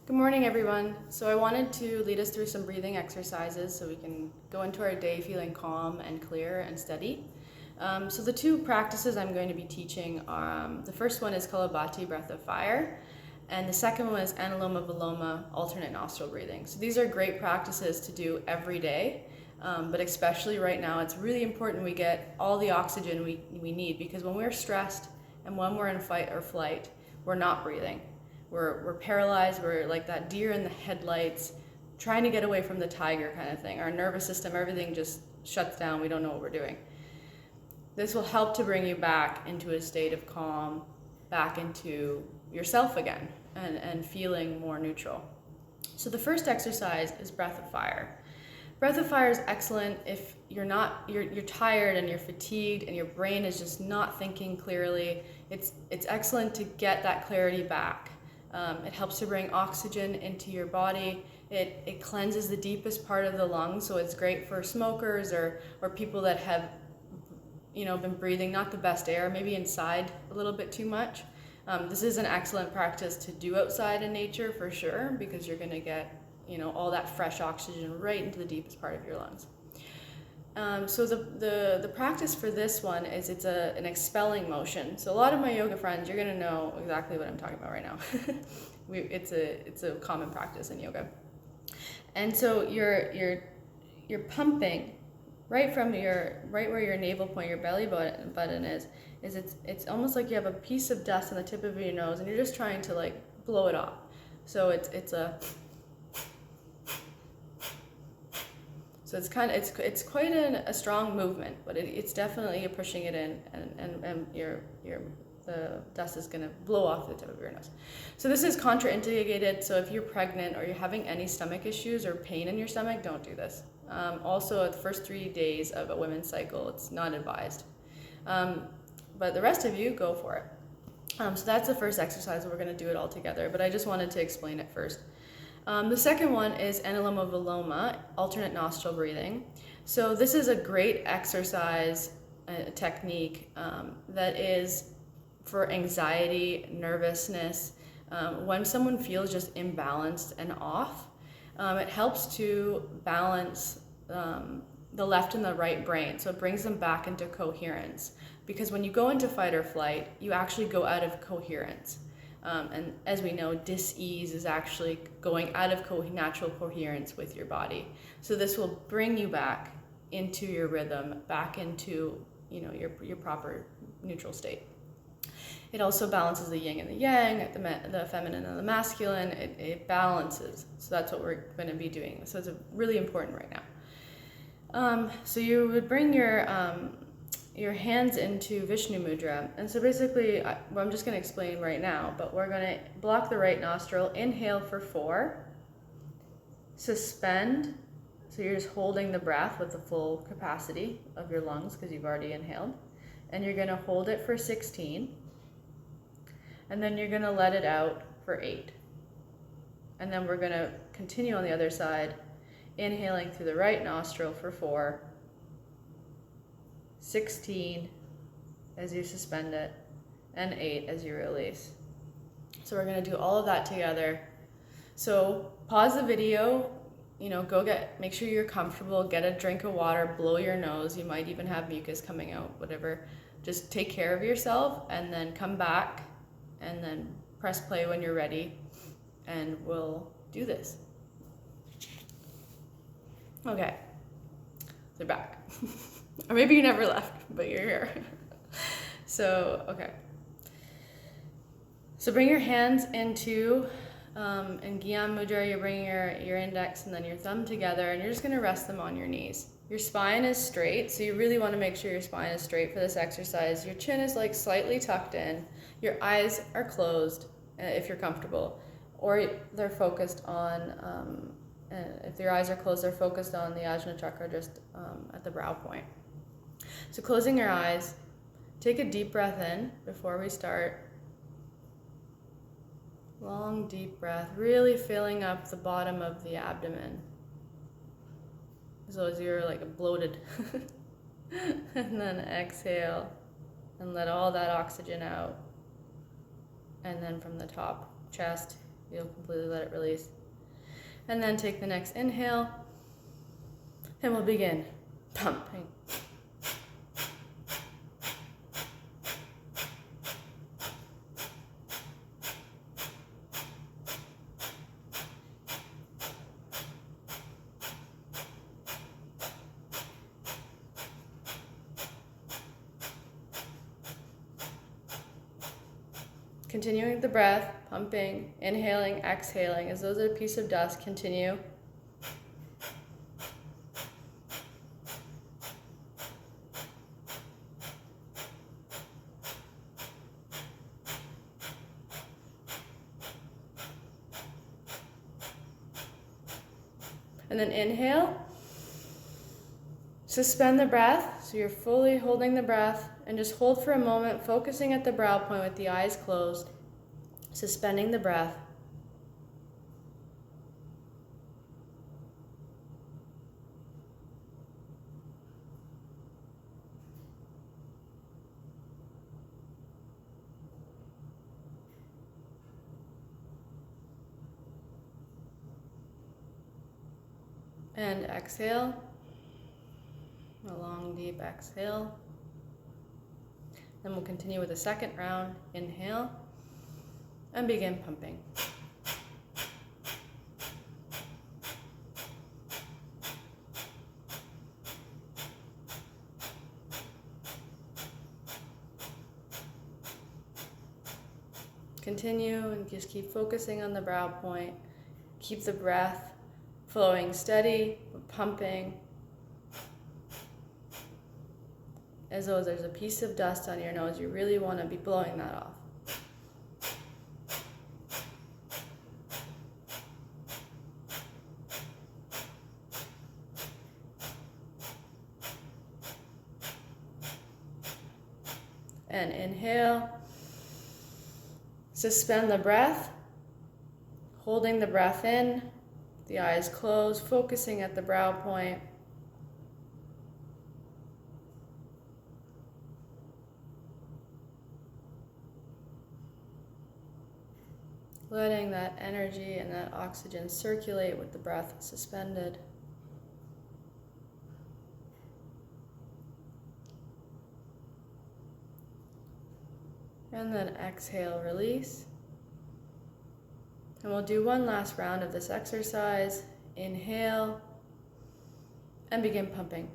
Good morning, everyone. So I wanted to lead us through some breathing exercises so we can go into our day feeling calm and clear and steady. So the two practices I'm going to be teaching are, the first one is Kalabati, breath of fire, and the second one is Anuloma Viloma, alternate nostril breathing. So these are great practices to do every day, but especially right now, it's really important we get all the oxygen we need, because when we're stressed and when we're in fight or flight, we're not breathing. We're paralyzed, we're like that deer in the headlights, trying to get away from the tiger kind of thing. Our nervous system, everything just shuts down, we don't know what we're doing. This will help to bring you back into a state of calm, back into yourself again, and feeling more neutral. So the first exercise is breath of fire. Breath of fire is excellent if you're tired and you're fatigued and your brain is just not thinking clearly. It's excellent to get that clarity back. It helps to bring oxygen into your body. It cleanses the deepest part of the lungs, so it's great for smokers or people that have been breathing not the best air, maybe inside a little bit too much. This is an excellent practice to do outside in nature for sure, because you're going to get all that fresh oxygen right into the deepest part of your lungs. So the practice for this one is it's an expelling motion. So a lot of my yoga friends, you're gonna know exactly what I'm talking about right now. It's a common practice in yoga. And so you're pumping right where your navel point, your belly button is it's almost like you have a piece of dust on the tip of your nose and you're just trying to like blow it off. So So it's quite a strong movement, but it's definitely you're pushing it in, and the dust is gonna blow off the tip of your nose. So this is contraindicated. So if you're pregnant or you're having any stomach issues or pain in your stomach, don't do this. Also, the first 3 days of a women's cycle, it's not advised. But the rest of you, go for it. So that's the first exercise, and we're gonna do it all together. But I just wanted to explain it first. The second one is Anuloma Viloma, alternate nostril breathing. So this is a great exercise technique that is for anxiety, nervousness. When someone feels just imbalanced and off, it helps to balance the left and the right brain. So it brings them back into coherence. Because when you go into fight or flight, you actually go out of coherence. And as we know, dis-ease is actually going out of natural coherence with your body. So this will bring you back into your rhythm, back into your proper neutral state. It also balances the yin and the yang, the feminine and the masculine. It balances. So that's what we're going to be doing. So it's really important right now. So you would bring your hands into Vishnu Mudra. And so basically, I'm just going to explain right now, but we're going to block the right nostril, inhale for 4, suspend, so you're just holding the breath with the full capacity of your lungs because you've already inhaled, and you're going to hold it for 16, and then you're going to let it out for 8. And then we're going to continue on the other side, inhaling through the right nostril for 4, 16 as you suspend it, and 8 as you release. So we're going to do all of that together. So pause the video, make sure you're comfortable, get a drink of water, blow your nose. You might even have mucus coming out, whatever. Just take care of yourself and then come back and then press play when you're ready, and we'll do this. Okay, they're back. Or maybe you never left, but you're here. So, okay. So bring your hands into, in Gyan Mudra, you're bringing your index and then your thumb together, and you're just gonna rest them on your knees. Your spine is straight, so you really wanna make sure your spine is straight for this exercise. Your chin is like slightly tucked in. Your eyes are closed, if you're comfortable, or they're focused on, if your eyes are closed, they're focused on the Ajna chakra just at the brow point. So closing your eyes, take a deep breath in before we start. Long, deep breath, really filling up the bottom of the abdomen. So as you're like bloated. And then exhale and let all that oxygen out. And then from the top, chest, you'll completely let it release. And then take the next inhale, and we'll begin pumping. Continuing the breath, pumping, inhaling, exhaling. As those are a piece of dust, continue. And then inhale. Suspend the breath, so you're fully holding the breath, and just hold for a moment, focusing at the brow point with the eyes closed, suspending the breath. And exhale. A long, deep exhale. Then we'll continue with a second round. Inhale and begin pumping. Continue and just keep focusing on the brow point. Keep the breath flowing steady, pumping. As though there's a piece of dust on your nose, you really want to be blowing that off. And inhale. Suspend the breath, holding the breath in, the eyes closed, focusing at the brow point. Letting that energy and that oxygen circulate with the breath suspended. And then exhale, release. And we'll do one last round of this exercise. Inhale and begin pumping.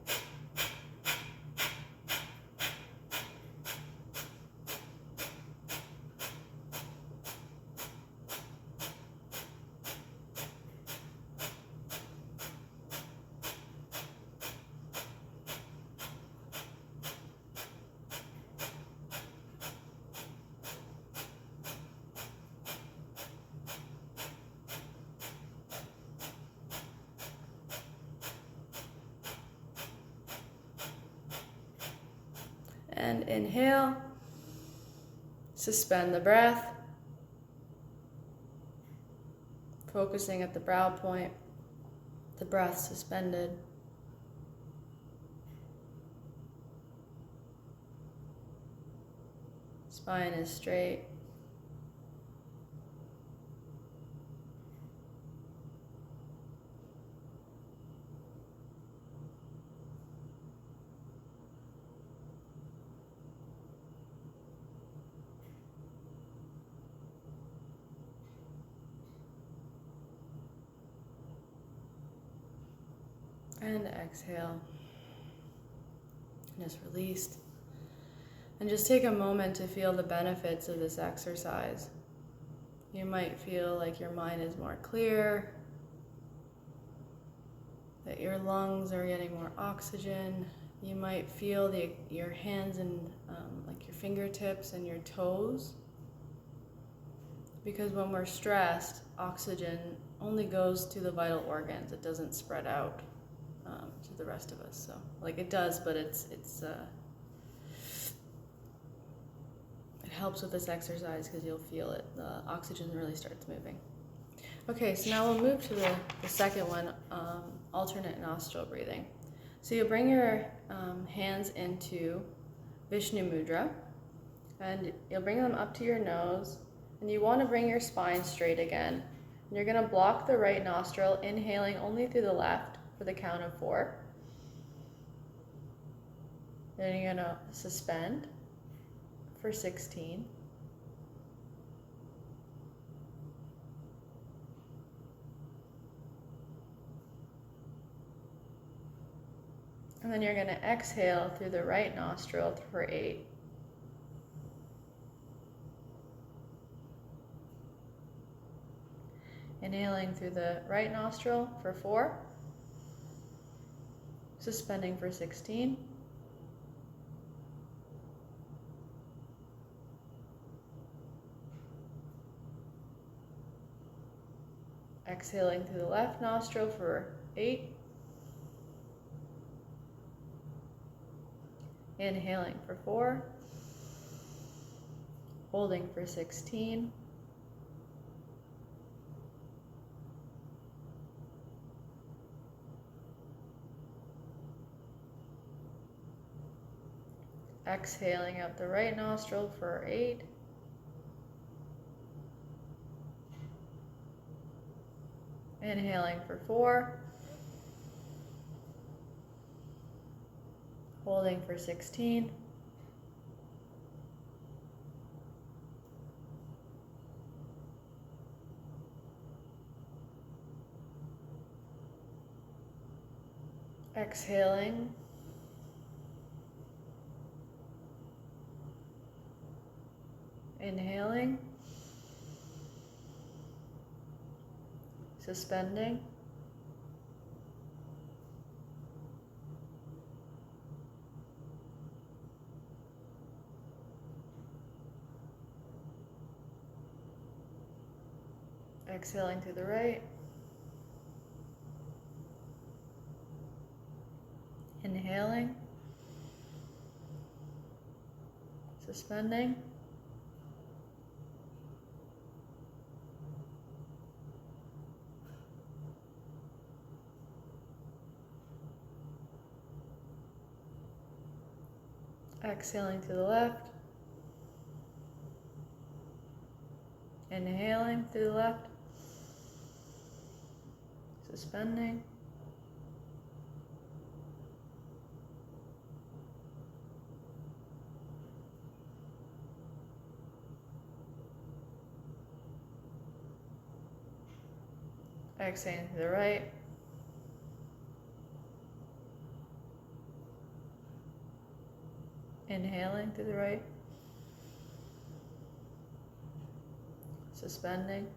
And inhale, suspend the breath, focusing at the brow point, the breath suspended. Spine is straight. And exhale. Just released. And just take a moment to feel the benefits of this exercise. You might feel like your mind is more clear, that your lungs are getting more oxygen. You might feel your hands and like your fingertips and your toes. Because when we're stressed, oxygen only goes to the vital organs. It doesn't spread out to the rest of us. So, like it does, but it helps with this exercise because you'll feel it. The oxygen really starts moving. Okay, so now we'll move to the second one, alternate nostril breathing. So you'll bring your hands into Vishnu Mudra, and you'll bring them up to your nose, And you want to bring your spine straight again. And you're going to block the right nostril, inhaling only through the left for the count of 4. Then you're going to suspend for 16. And then you're going to exhale through the right nostril for 8. Inhaling through the right nostril for 4. Suspending for 16. Exhaling through the left nostril for 8. Inhaling for 4. Holding for 16. Exhaling out the right nostril for 8. Inhaling for 4. Holding for 16. Exhaling. Inhaling. Suspending. Exhaling to the right. Inhaling. Suspending. Exhaling to the left. Inhaling to the left. Suspending. Exhaling to the right. Inhaling to the right. Suspending.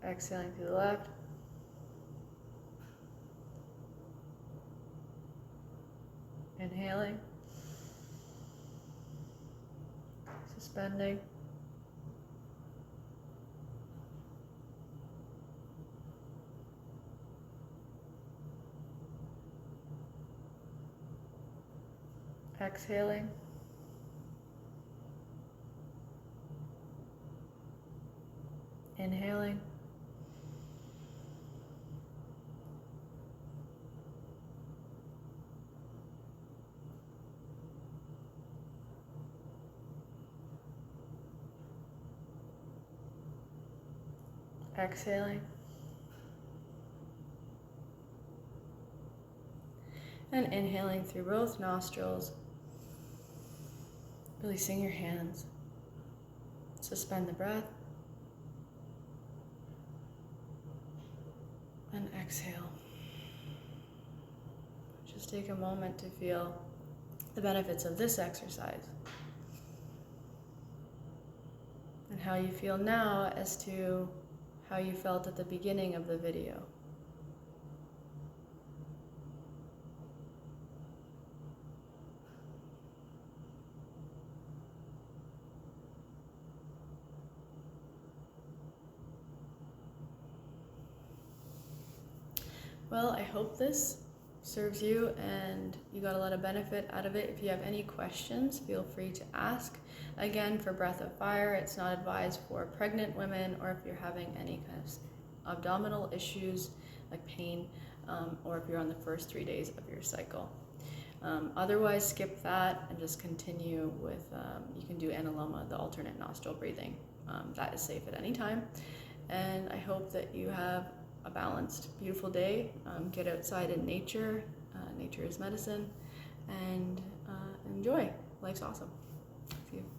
Exhaling to the left. Inhaling. Suspending. Exhaling. Inhaling. Exhaling. And inhaling through both nostrils. Releasing your hands. Suspend the breath. And exhale. Just take a moment to feel the benefits of this exercise. And how you feel now as to how you felt at the beginning of the video. Well, I hope this serves you and you got a lot of benefit out of it. If you have any questions, feel free to ask. Again, for Breath of Fire, it's not advised for pregnant women or if you're having any kind of abdominal issues like pain, or if you're on the first 3 days of your cycle. Otherwise, skip that and just continue with, you can do analoma, the alternate nostril breathing. That is safe at any time. And I hope that you have a balanced, beautiful day. Get outside in nature. Nature is medicine. And enjoy. Life's awesome. See you.